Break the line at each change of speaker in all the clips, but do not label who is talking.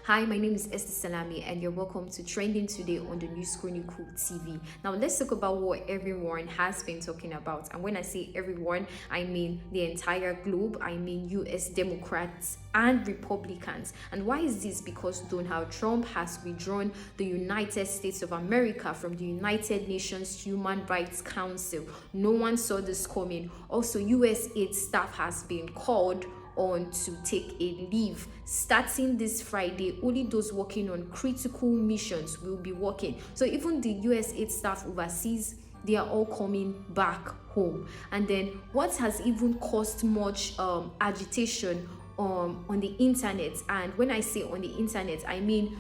Hi, my name is Esther Salami and you're welcome to Trending Today on the News Chronicle TV. Now let's talk about what everyone has been talking about. And when I say everyone, I mean the entire globe. I mean US Democrats and Republicans. And why is this? Because Donald Trump has withdrawn the United States of America from the United Nations Human Rights Council. No one saw this coming. Also, US aid staff has been called on to take a leave starting this Friday. Only those working on critical missions will be working. So even the US aid staff overseas, they are all coming back home. And then what has even caused much agitation on the internet, and when I say on the internet, I mean,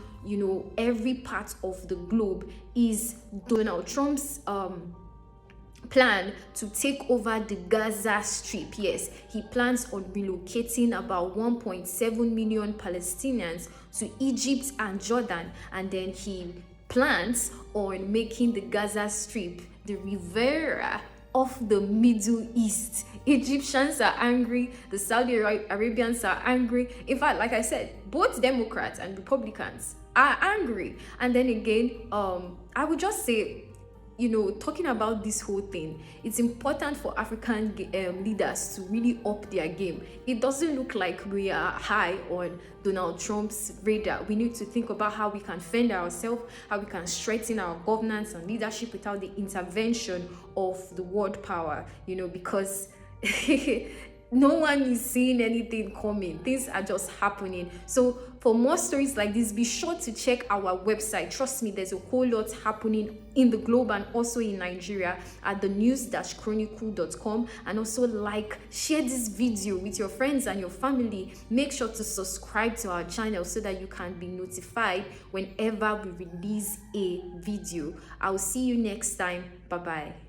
every part of the globe, is Donald Trump's plan to take over the Gaza Strip. Yes, he plans on relocating about 1.7 million Palestinians to Egypt and Jordan, and then he plans on making the Gaza Strip the Riviera of the Middle East. Egyptians are angry, the Saudi Arabians are angry. In fact, like I said, both Democrats and Republicans are angry. And then again, I would just say, talking about this whole thing, it's important for African leaders to really up their game. It doesn't look like we are high on Donald Trump's radar. We need to think about how we can fend ourselves, how we can strengthen our governance and leadership without the intervention of the world power, because no one is seeing anything coming. Things are just happening. So for more stories like this, be sure to check our website. Trust me, there's a whole lot happening in the globe and also in Nigeria at the news-chronicle.com. And also share this video with your friends and your family. Make sure to subscribe to our channel so that you can be notified whenever we release a video. I'll see you next time. Bye-bye.